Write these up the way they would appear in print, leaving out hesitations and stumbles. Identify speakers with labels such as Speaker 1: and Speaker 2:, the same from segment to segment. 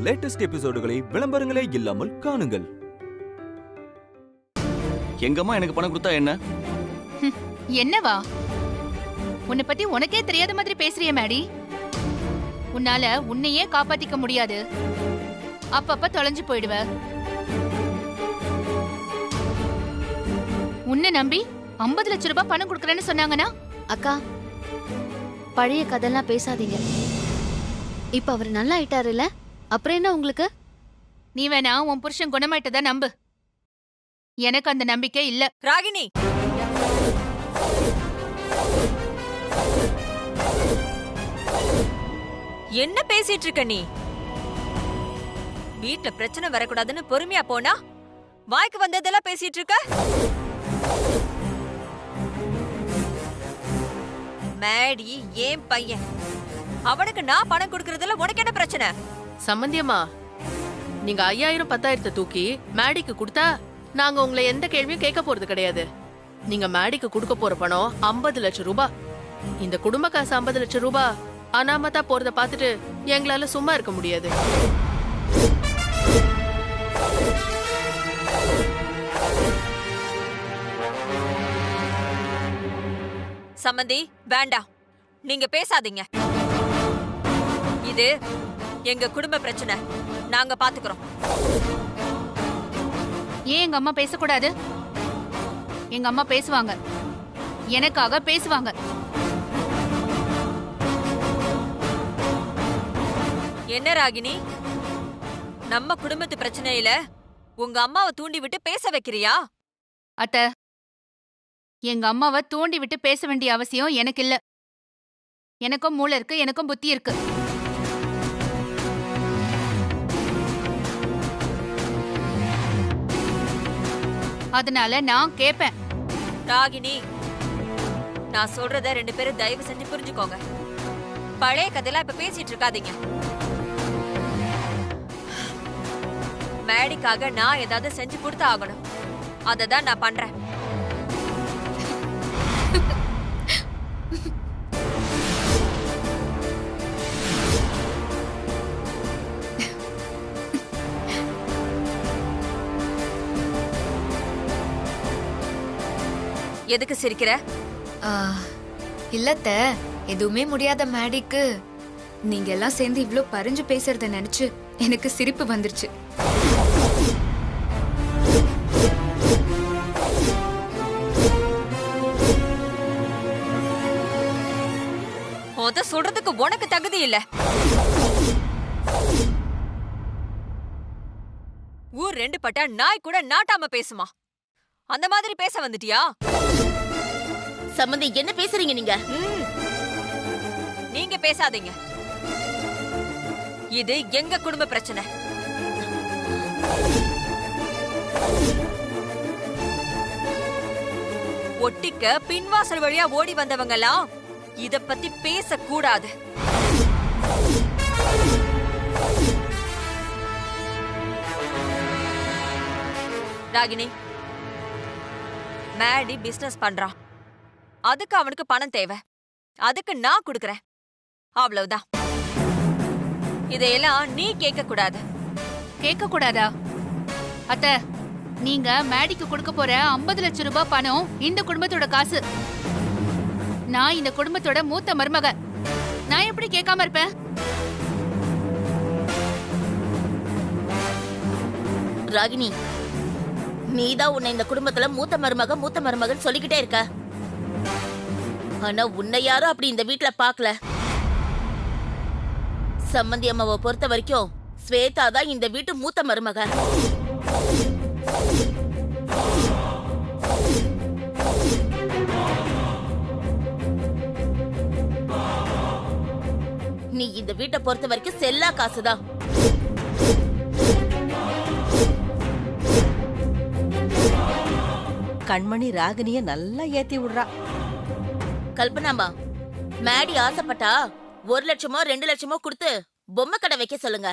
Speaker 1: Latest எபிசோடுகளை விளம்பரங்களே இல்லாமல் காணுங்கள்.
Speaker 2: எங்கம்மா எனக்கு பணம் கொடுத்தா என்ன?
Speaker 3: என்னவா? உன்னை பத்தி உனக்கே தெரியாத மாதிரி பேசுறிய மேடி. உன்னால உன்னையே காப்பாத்திக்க முடியாது. அப்பப்ப தொலைஞ்சு போயிடுவ. உன்னை நம்பி 50 லட்சம் ரூபாய் பணம் கொடுக்கறேன்னு சொன்னாங்கன்னா?
Speaker 4: அக்கா, பழைய கதெல்லாம் பேசாதீங்க. இப்ப அவர் நல்லா ஆயிட்டாருல்ல, அப்புறம் என்ன உங்களுக்கு?
Speaker 3: நீ வேணா உன் புருஷன் குணமாயிட்டதா நம்பு. எனக்கு அந்த நம்பிக்கை இல்ல.
Speaker 5: ராகினி, என்ன பேசிட்டு இருக்க நீ? வீட்ல பிரச்சனை வரக்கூடாதுன்னு பொறுமையா போனா வாய்க்கு வந்ததெல்லாம் பேசிட்டு இருக்க. மேடி ஏன் பையன், அவனுக்கு நான் பணம் கொடுக்கறதுல உனக்கு என்ன பிரச்சனை?
Speaker 6: சம்பந்தியம்மா, நீங்க 5000 10,000 தூக்கி மேடிக்கு கொடுத்தா நாங்க உங்களை எந்த கேள்வியும் கேட்க போறது கிடையாது. நீங்க மேடிக்கு கொடுக்க போற பணம் 50 லட்சம் ரூபாய். இந்த குடும்ப காசு 50 லட்சம் ரூபாய் அனாமத்தா போறத பாத்துட்டு எங்களால சும்மா இருக்க முடியாது.
Speaker 5: சம்பந்தி வேண்டாம், நீங்க பேசாதீங்க. இது எங்க குடும்ப பிரச்சனை, நாங்க பாத்துக்கிறோம்.
Speaker 3: ஏன் எங்க அம்மா பேசக்கூடாது? எங்க அம்மா பேசுவாங்க, எனக்காக பேசுவாங்க.
Speaker 5: என்ன ராகினி, நம்ம குடும்பத்து பிரச்சனையில உங்க அம்மாவை தூண்டி விட்டு பேச வைக்கிறியா?
Speaker 3: அத்த, எங்க அம்மாவை தூண்டி விட்டு பேச வேண்டிய அவசியம் எனக்கு இல்ல. எனக்கும் மூளை இருக்கு, எனக்கும் புத்தி இருக்கு. அதனால நான் கேட்பேன்.
Speaker 5: ராகினி, நான் சொல்றத 2 பேரும் தயவு செஞ்சு புரிஞ்சுக்கோங்க. பழைய கதையெல்லாம் இப்ப பேசிட்டு இருக்காதீங்க. மேடிக்காக நான் ஏதாவது செஞ்சு கொடுத்து ஆகணும். அததான் நான் பண்றேன். எதுக்கு சிரிக்கிற?
Speaker 7: இல்லத்த, எதுவுமே முடியாத மேடிக்கு நீங்க எல்லாம் சேர்ந்து இவ்ளோ பறிஞ்சு பேசுறத நினைச்சு எனக்கு சிரிப்பு வந்துருச்சு.
Speaker 5: அத சொல்றதுக்கு உனக்கு தகுதி இல்ல. ஊர் 2 பட்டா நாய் கூட நாட்டாம பேசுமா? அந்த மாதிரி பேச வந்துட்டியா?
Speaker 8: சம்பந்தி, என்ன பேசுறீங்க நீங்க?
Speaker 5: நீங்க பேசாதீங்க. இது எங்க குடும்ப பிரச்சனை. ஒட்டிக்க பின்வாசல் வழியா ஓடி வந்தவங்கலாம் இத பத்தி பேசக்கூடாது. ராகினி, மேடி பிசினஸ் பண்றான். அதுக்கு அவனுக்கு பணம் தேவை. அதுக்கு நான் கொடுக்கறேன். அவ்வளவுதான். இதையெல்லாம் நீ கேட்க கூடாது.
Speaker 3: கேட்க கூடாதா? அத்த, நீங்க மேடிக்கு கொடுக்க போற 50 லட்சம் ரூபாய் பணம் இந்த குடும்பத்தோட காசு. நான் இந்த குடும்பத்தோட மூத்த மருமக. நான் எப்படி கேட்காம இருப்பேன்?
Speaker 8: ராகினி, நீதான் உன்னை இந்த குடும்பத்துல மூத்த மருமகன் சொல்லிக்கிட்டே இருக்க. ஆனா உன்னை யாரும் அப்படி இந்த வீட்டுல பாக்கல. சம்பந்தி அம்மாவை பொறுத்த வரைக்கும் ஸ்வேதா தான் இந்த வீட்டு மூத்த மருமக. நீ இந்த வீட்டை பொறுத்த வரைக்கும் செல்லா காசுதான்.
Speaker 9: கண்மணி ராகினிய நல்லா ஏத்தி விடுறா.
Speaker 8: கல்பனாமா, மேடி ஆசைப்பட்டா 1 லட்சமோ 2 லட்சமோ கொடுத்து பொம்மை கடை வைக்க சொல்லுங்க.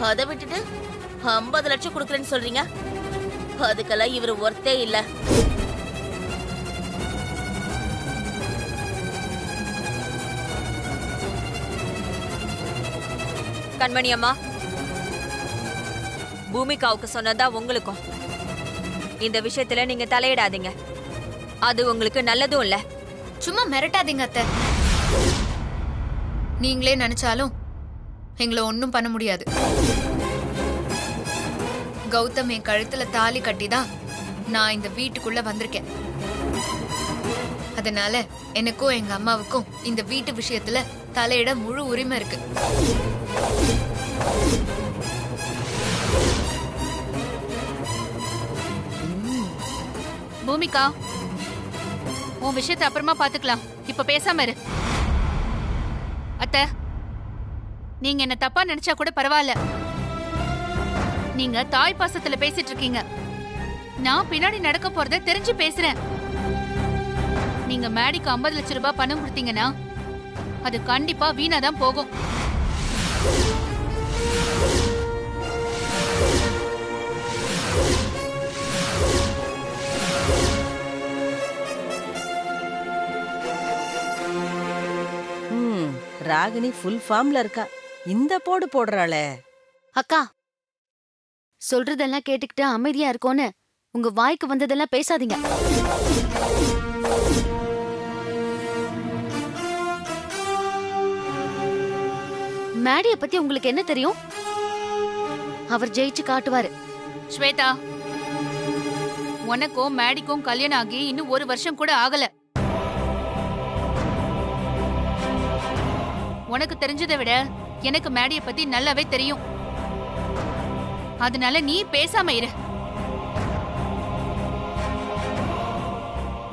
Speaker 8: அதை விட்டுட்டு 50 லட்சம் கொடுக்கறேன்னு சொல்றீங்க. அதுக்கெல்லாம் இவரு ஒர்த்தே இல்ல.
Speaker 5: கண்மணி அம்மா, பூமிகாவுக்கு சொன்னதா உங்களுக்கும். இந்த விஷயத்துல நீங்க தலையிடாதீங்க. அது உங்களுக்கு நல்லதும் இல்ல.
Speaker 7: சும்மா மிரட்டாதீங்க அத்தை. நீங்களே நினைச்சாலும் எங்களை ஒன்றும் பண்ண முடியாது. கௌதம் என் கழுத்துல தாலி கட்டிதான் நான் இந்த வீட்டுக்குள்ள வந்திருக்கேன். அதனால எனக்கும் எங்க அம்மாவுக்கும் இந்த வீட்டு விஷயத்துல தலையிட முழு உரிமை இருக்கு.
Speaker 3: பூமிகா, உன் விஷயத்தை அப்புறமா பாத்துக்கலாம். இப்ப பேசாம இரு. அத்தை, நீங்க என்ன தப்பா நினைச்சா கூட பரவாயில்ல. நீங்க தாய் பாசத்துல பேசிட்டு இருக்கீங்க. நான் பின்னாடி நடக்க போறத தெரிஞ்சு பேசுறேன். நீங்க மேடிக்கு 50 லட்சம் ரூபாய் பணம் கொடுத்தீங்கன்னா அது கண்டிப்பா வீணா தான் போகும்.
Speaker 9: ராகினி ஃபுல் ஃபார்ம்ல இருக்கா. இந்த போடு போடுறாளே.
Speaker 4: அக்கா, சொல்றதெல்லாம் கேட்டுக்கிட்டு அமைதியா இருக்கோன்னு உங்க வாய்க்கு வந்ததெல்லாம் பேசாதீங்க. மேடிய பத்தி உங்களுக்கு என்ன தெரியும்? அவர் ஜெயிச்சு காட்டுவாரு.
Speaker 3: ஸ்வேதா, உனக்கும் மேடிக்கும் கல்யாணம் ஆகி இன்னும் 1 வருஷம் கூட ஆகல. உனக்கு தெரிஞ்சதை விட எனக்கு மேடிய பத்தி நல்லாவே தெரியும். அதனால நீ பேசாம இரு.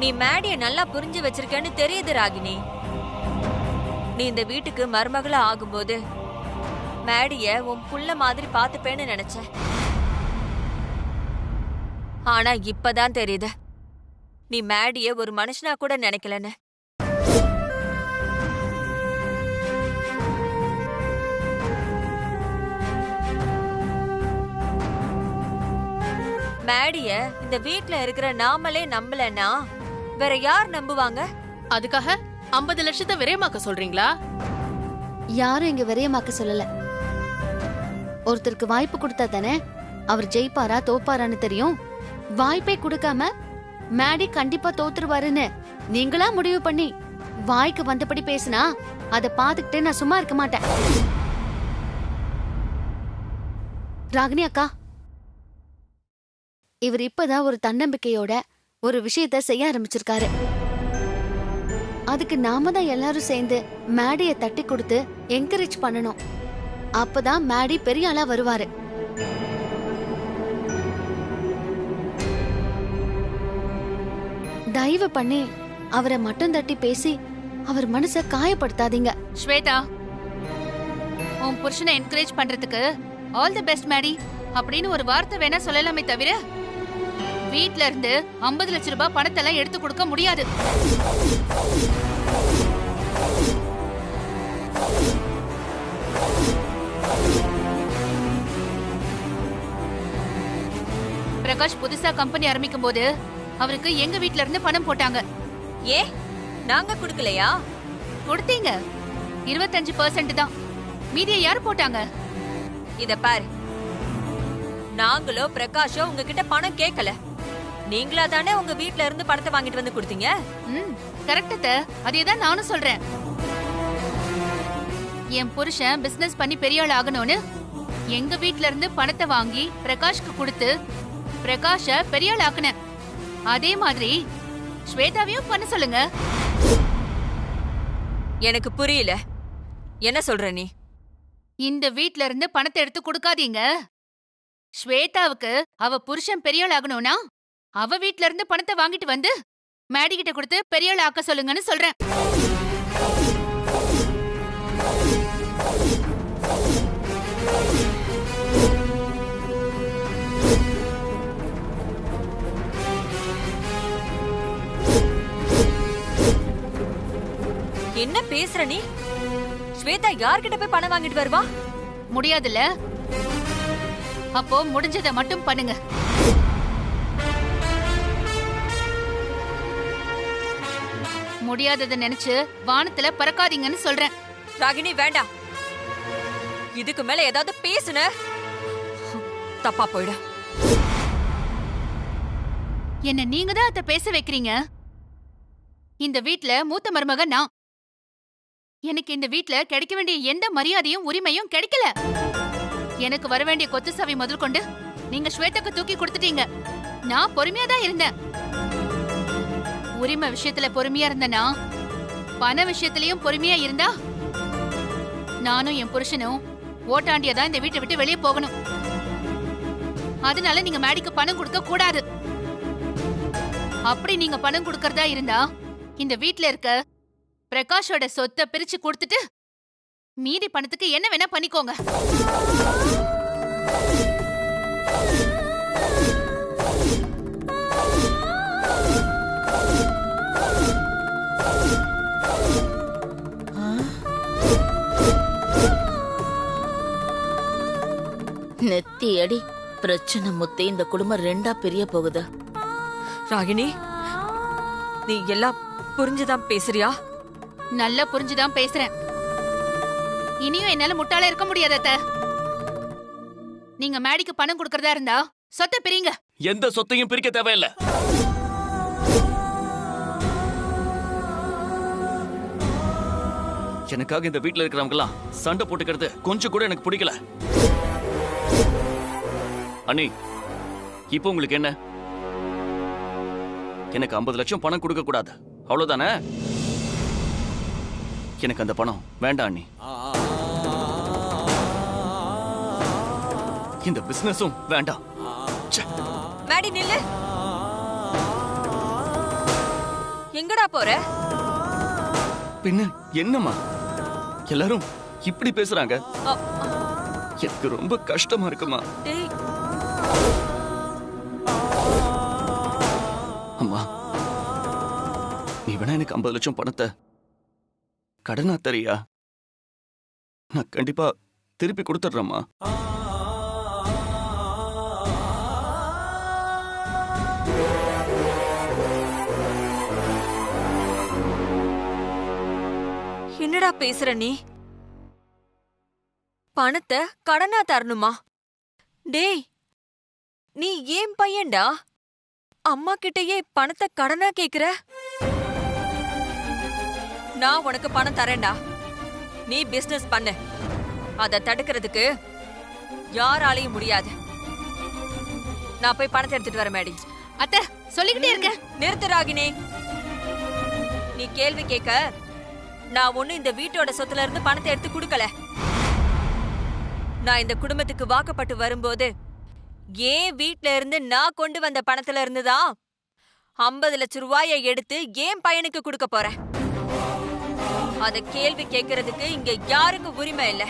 Speaker 5: நீ மேடிய நல்லா புரிஞ்சு வச்சிருக்கேன்னு தெரியுது ராகினி. நீ இந்த வீட்டுக்கு மருமகளா ஆகும்போது மேடிய உன் புள்ள மாதிரி பாத்துப்பேன்னு நினைச்ச. ஆனா இப்பதான் தெரியுது நீ மேடிய ஒரு மனுஷனா கூட நினைக்கலன்னு. மேடிய இந்த வீட்ல இருக்கிற நாமளே நம்பலன்னா வேற யார் நம்புவாங்க?
Speaker 6: அதுக்காக 50 லட்சத்தை விரயமாக்க சொல்றீங்களா?
Speaker 4: யாரும் இங்க விரயமாக்க சொல்லல. ஒருத்தருக்கு வாய்ப்பு கொடுத்தா தானே அவர் ஜெயிப்பாரா தோப்பாரான்னு தெரியும். வாய்ப்பே கொடுக்காம மேடி கண்டிப்பா தோத்துருவாருன்னு நீங்களா முடிவு பண்ணி வாய்க்கு வந்தபடி பேசினா அதை பார்த்துக்கிட்டே நான் சும்மா இருக்க மாட்டேன். ராகினி அக்கா, இவர் இப்பதான் ஒரு தன்னம்பிக்கையோட ஒரு விஷயத்த செய்ய ஆரம்பிச்சிருக்காரு. அதுக்கு நாம தான் எல்லாரும் சேர்ந்து மேடிய தட்டி கொடுத்து என்கரேஜ் பண்ணணும். அப்பதான் மேடி பெரிய ஆளா வருவாரு. தயவு பண்ணி அவரை மட்டும் தட்டி பேசி அவர் மனச காயப்படுத்தாதீங்க.
Speaker 3: ஸ்வேதா, உன் புருஷனை என்கரேஜ் பண்றதுக்கு ஆல் தி பெஸ்ட் மேடி அப்படின்னு ஒரு வார்த்தை வேணா சொல்லலாமே தவிர வீட்ல இருந்து 50 லட்சம் ரூபாய் பணத்தெல்லாம் எடுத்து கொடுக்க முடியாது. பிரகாஷ் புதுசா கம்பெனி ஆரம்பிக்கும் போது அவருக்கு எங்க வீட்ல இருந்து பணம் போட்டாங்க.
Speaker 5: ஏ, நாங்க குடுக்கலையா?
Speaker 3: கொடுத்தீங்க. 25% தான். மீதியை யார் போட்டாங்க?
Speaker 5: இத பாரு, நாங்களோ பிரகாஷோ உங்ககிட்ட பணம் கேட்கல. நீங்களா தானே உங்க வீட்ல இருந்து பணத்தை வாங்கிட்டு வந்து கொடுத்தீங்க.
Speaker 3: கரெக்ட். அதேதான் நானும் சொல்றேன். என் புருஷன் பிசினஸ் பண்ணி பெரிய ஆள் ஆகணும்னு எங்க வீட்ல இருந்து பணத்தை வாங்கி பிரகாஷ்க்கு கொடுத்து பிரகாஷ பெரிய ஆள் ஆக்குனேன். அதே மாதிரி ஸ்வேதாவையும் பண்ண சொல்லுங்க.
Speaker 5: எனக்கு புரியல, என்ன சொல்ற நீ?
Speaker 3: இந்த வீட்ல இருந்து பணத்தை எடுத்து கொடுக்காதீங்க. ஸ்வேதாவுக்கு அவ புருஷன் பெரிய ஆள் ஆகணும்னா அவ வீட்ல இருந்து பணத்தை வாங்கிட்டு வந்து மேடி கிட்ட கொடுத்து பெரிய ஆள் ஆக்க சொல்லுங்கன்னு சொல்றேன்.
Speaker 5: என்ன பேசுற நீ? ஸ்வேதா யார்கிட்ட போய் பணம் வாங்கிட்டு வருவா?
Speaker 3: முடியாதுல்ல? அப்போ முடிஞ்சதை மட்டும் பண்ணுங்க. முடியாததை நினைச்சு வானத்துல பறக்காதீங்கன்னு சொல்றேன்.
Speaker 5: ராகினி வேண்டாம். இதுக்கு மேல ஏதாவது பேசுன தப்பா போயிடும்.
Speaker 3: என்ன நீங்க தான் அத பேச வைக்கிறீங்க. இந்த வீட்ல மூத்த மருமக நான். எனக்கு இந்த வீட்ல கிடைக்க வேண்டிய எந்த மரியாதையும் உரிமையும் கிடைக்கல. எனக்கு வர வேண்டிய கொத்து சாவி முதல் கொண்டு நீங்க ஸ்வேதாக்கு தூக்கி கொடுத்துட்டீங்க. நான் பொறுமையா தான் இருந்தேன். உரிமை விஷயத்துல பொறுமையா இருந்தனா, பண விஷயத்திலயும் பொறுமையா இருந்தா நானும் என் புருஷனும் ஓட்டாண்டியா தான் இந்த வீட்டை விட்டு வெளியே போகணும். அதனால நீங்க மேடிக்கு பணம் கொடுக்க கூடாது. அப்படி நீங்க பணம் கொடுக்கறதா இருந்தா இந்த வீட்ல இருக்க பிரகாஷோட சொத்தை பிரிச்சு கொடுத்துட்டு மீதி பணத்துக்கு என்ன வேணா பண்ணிக்கோங்க.
Speaker 8: நெத்தி அடி பிரச்சனை முத்தி இந்த குடும்பம் ரெண்டா பிரிய போகுது.
Speaker 5: ராகினி, நீ எல்லாம் புரிஞ்சுதான் பேசுறியா?
Speaker 3: நல்லா புரிஞ்சுதான் பேசுறேன். இனியும் என்னால முட்டாள இருக்க முடியாது அத்தை. நீங்க மேடிக்கு பணம் கொடுக்கறதா இருந்தா சொத்தை பிரிங்க.
Speaker 2: எந்த சொத்தையும் பிரிக்க தேவையில்லை. எனக்காக இந்த வீட்டுல இருக்கிறவங்க எல்லாம் சண்டை போட்டுக்கிறது கொஞ்சம் கூட எனக்கு பிடிக்கல. அண்ணி, இப்போ உங்களுக்கு என்ன? எனக்கு 50 லட்சம் பணம் கொடுக்க கூடாது, அவ்வளவுதானே? எனக்கு அந்த பணம் வேண்டாம் அண்ணி. இந்த பிசினஸும் வேண்டாம்.
Speaker 5: மேடி நில்லு. எங்கடா போற?
Speaker 2: பின்ன என்னம்மா எல்லாரும் இப்படி பேசுறாங்க? எனக்கு ரொம்ப கஷ்டமா இருக்குமா.
Speaker 5: டேய்,
Speaker 2: அம்மா, நீ வேணா எனக்கு 50 லட்சம் பணத்தை கடனா தரியா? நான் கண்டிப்பா திருப்பி கொடுத்துட்றேம்மா.
Speaker 5: என்னடா பேசுற நீ? பணத்தை கடனா தரணுமா? டேய், நீ ஏன் பையன்டா? அம்மா கிட்டயே பணத்தை கடனா கேக்குற? நான் உனக்கு பணம் தரேன்டா. நீ பிசினஸ் பண்ணு. அதை தடுக்கிறதுக்கு யாராலையும் முடியாது. நான் போய் பணத்தை எடுத்துட்டு வரேன் மேடி.
Speaker 3: அத்தை சொல்லிக்கிட்டே இருக்க.
Speaker 5: நிறுத்து ராகினி. நீ கேள்வி கேட்க நான் ஒண்ணு இந்த வீட்டோட சொத்துல இருந்து பணத்தை எடுத்து கொடுக்கல. நான் இந்த குடும்பத்துக்கு வாக்கப்பட்டு வரும்போது ஏன் வீட்ல இருந்து நான் கொண்டு வந்த பணத்துல இருந்துதான் 50 லட்சம் ரூபாயை எடுத்து ஏன் பையனுக்கு கொடுக்க போறேன். அத கேள்வி கேட்கறதுக்கு இங்க யாருக்கு உரிமை இல்ல.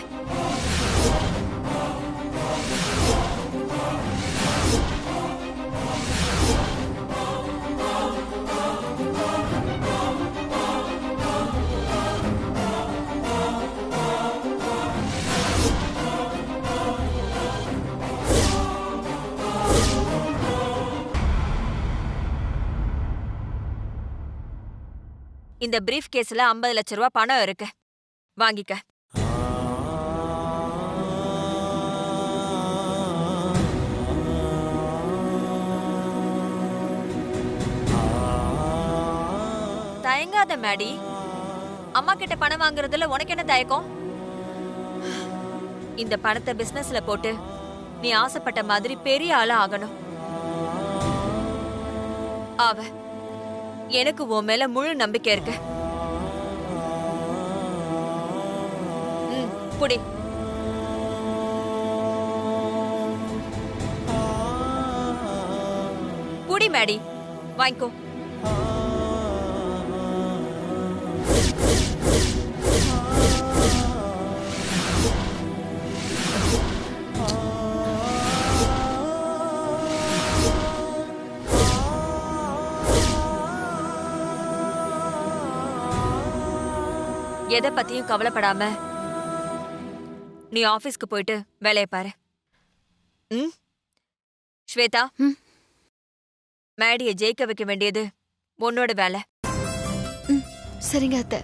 Speaker 5: இந்த பிரீஃப் கேஸ்ல 50 லட்சம் ரூபாய் பணம் இருக்கு, வாங்கிக்க. தயங்காத மேடி. அம்மா கிட்ட பணம் வாங்குறதுல உனக்கு என்ன தயக்கம்? இந்த பணத்தை பிசினஸ்ல போட்டு நீ ஆசைப்பட்ட மாதிரி பெரிய ஆளா ஆகணும். ஆவ எனக்கு உன் மேல முழு நம்பிக்கை இருக்கு. புடி. புடி மேடி, வாங்கிக்கோ. எதை பத்தியும் கவலைப்படாம நீ ஆபீஸ்க்கு போயிட்டு வேலையை பாரு. ஸ்வேதா, மேடியை ஜெயிக்க வைக்க வேண்டியது உன்னோட வேலை.
Speaker 4: சரிங்க அத்தை.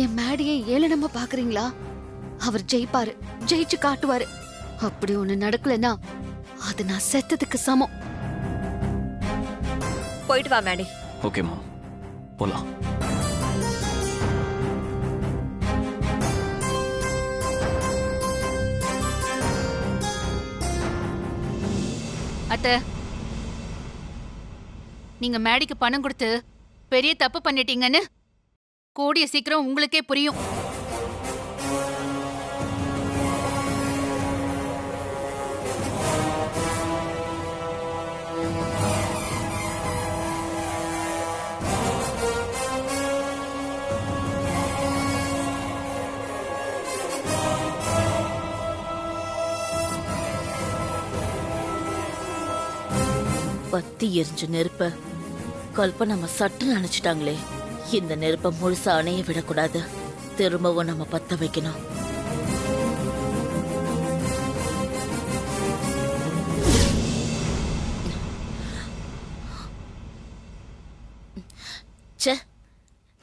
Speaker 4: என் மேடியை ஏளனமா பாக்குறீங்களா? அவர் ஜெயிப்பாரு, ஜெயிச்சு காட்டுவாரு. அப்படி ஒண்ணு நடக்கலன்னா அது நான் செத்ததுக்கு சமம்.
Speaker 5: போயிட்டு வா மேடி.
Speaker 2: ஓகே மாம், போலாம்.
Speaker 3: அத்தை, நீங்க மேடிக்கு பணம் கொடுத்து பெரிய தப்பு பண்ணிட்டீங்கன்னு கூடிய சீக்கிரம் உங்களுக்கே புரியும்.
Speaker 8: பத்தி எரிஞ்ச நெருப்ப கல்பனா நம்ம சட்டுன்னு அணைச்சிட்டாங்களே. இந்த நெருப்ப முழுசா அணைய விடக்கூடாது. திரும்பவும் நம்ம பத்த வைக்கணும். ச்சே,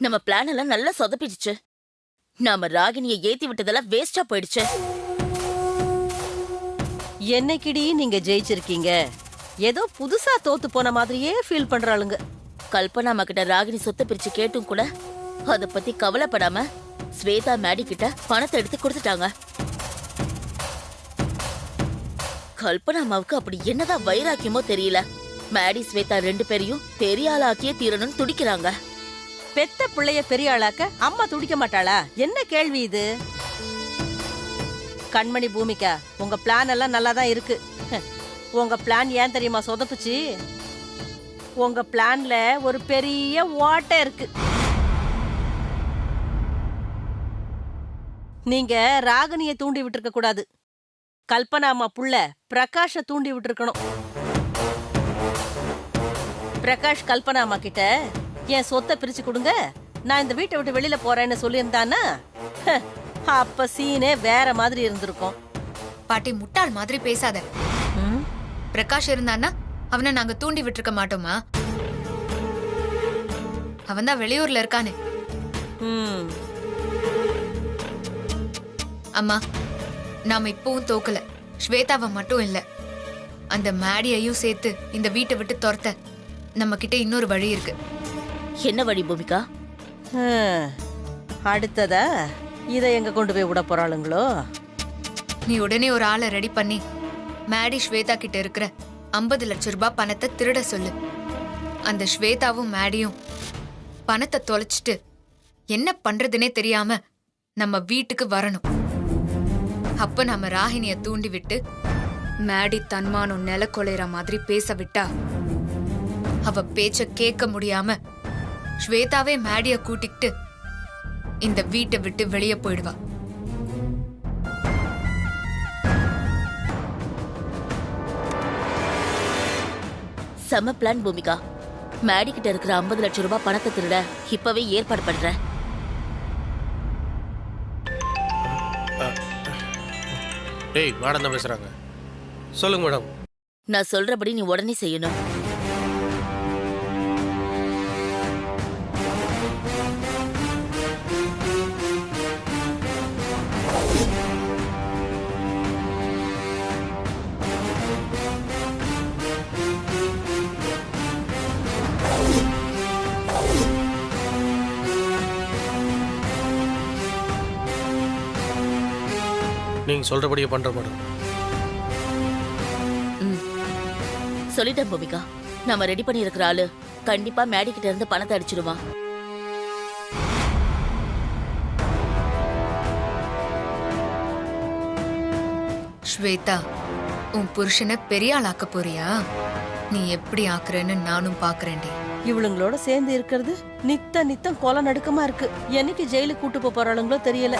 Speaker 8: நம்ம பிளான் எல்லாம் நல்லா சொதப்பிடுச்சு. நாம ராகினியை ஏத்தி விட்டதெல்லாம் வேஸ்டா போயிடுச்சு.
Speaker 9: என்னைக்கிடி நீங்க ஜெயிச்சிருக்கீங்க? ஏதோ புதுசா தோத்து போன மாதிரியே ஃபீல் பண்றாளுங்க.
Speaker 8: கல்பனா அம்மா கிட்ட ராகினி சொத்தை பிரிச்சு கேட்டும் கூட அத பத்தி கவலைப்படாம ஸ்வேதா மேடி கிட்ட பணத்தை எடுத்து கொடுத்துட்டாங்க. கல்பனா அம்மாவுக்கு அப்படி என்னதான் வைராக்கியமோ தெரியல. மேடி ஸ்வேதா 2 பேரையும் பெரிய ஆளாக்கியே தீரணும்னு துடிக்கிறாங்க.
Speaker 9: பெத்த பிள்ளைய பெரிய ஆளாக்க அம்மா துடிக்க மாட்டாளா? என்ன கேள்வி இது? கண்மணி பூமிகா, உங்க பிளான் எல்லாம் நல்லா தான் இருக்கு. உங்க பிளான் ஏன் தெரியுமா சொதப்புச்சு? உங்க பிளான்ல ஒரு பெரிய ஓட்டை இருக்கு. நீங்க ராகினியை தூண்டி விட்டுருக்க கூடாது. கல்பனா அம்மா புள்ள பிரகாஷ தூண்டி விட்டுருக்கணும். பிரகாஷ் கல்பனா அம்மா கிட்ட என் சொத்தை பிரிச்சு கொடுங்க, நான் இந்த வீட்டை விட்டு வெளியில போறேன்னு சொல்லியிருந்தானா அப்ப சீனே வேற மாதிரி இருந்திருக்கும்.
Speaker 7: பாட்டி முட்டாள் மாதிரி பேசாத. பிரகாஷ் இருந்தான்னா அவனை நாங்க தூண்டி விட்டுருக்க மாட்டோமா? அவன் தான் வெளியூர்ல இருக்கானே. அம்மா, நாம இப்பவும் தோக்கல. ஸ்வேதாவை மட்டும் இல்ல, அந்த மேடியையும் சேர்த்து இந்த வீட்டை விட்டு துரத்த நம்ம கிட்ட இன்னொரு வழி இருக்கு.
Speaker 8: என்ன வழி பூமிகா?
Speaker 9: அடுத்ததா இதை எங்க கொண்டு போய் விட போறாளுங்களோ?
Speaker 7: நீ உடனே ஒரு ஆளை ரெடி பண்ணி மேடி ஸ்வேதா கிட்ட இருக்கிற 50 லட்சம் ரூபாய் பணத்தை திருட சொல்லு. அந்த ஸ்வேதாவும் மேடியும் பணத்தை தொலைச்சிட்டு என்ன பண்றதுன்னே தெரியாம நம்ம வீட்டுக்கு வரணும். அப்ப நம்ம ராகினிய தூண்டி விட்டு மேடி தன்மானம் நில கொலைற மாதிரி பேச விட்டா அவ பேச்ச கேட்க முடியாம ஸ்வேதாவே மேடிய கூட்டிக்கிட்டு இந்த வீட்டை விட்டு வெளியே போயிடுவா.
Speaker 8: செம பிளான் பூமிகா. மேடி கிட்ட இருக்கிற 50 லட்சம் ரூபாய் பணத்தை திருட இப்பவே ஏற்பாடு பண்றேன்.
Speaker 10: ஏய், மேடம் தான் பேசுறாங்க. சொல்லுங்க மேடம்.
Speaker 8: நான் சொல்றபடி நீ உடனே செய்யணும்.
Speaker 10: நீங்க சொல்றபடியே பண்ற மேடம்.
Speaker 8: சொல்லிட்டேன் பூமிகா. நாம ரெடி பண்ணி இருக்கிற ஆளு கண்டிப்பா மேடி கிட்ட இருந்து பணத்தை அடிச்சிடுவான்.
Speaker 7: ஸ்வேதா, உன் புருஷனை பெரிய ஆளாக்க போறியா? நீ எப்படி ஆக்குறேன்னு நானும் பாக்குறேன்டி.
Speaker 9: இவளுங்களோட சேர்ந்து இருக்கிறது நித்தம் கொலை நடுக்கமா இருக்கு. என்னைக்கு ஜெயிலுக்கு கூட்டு போறாளுங்களோ தெரியல.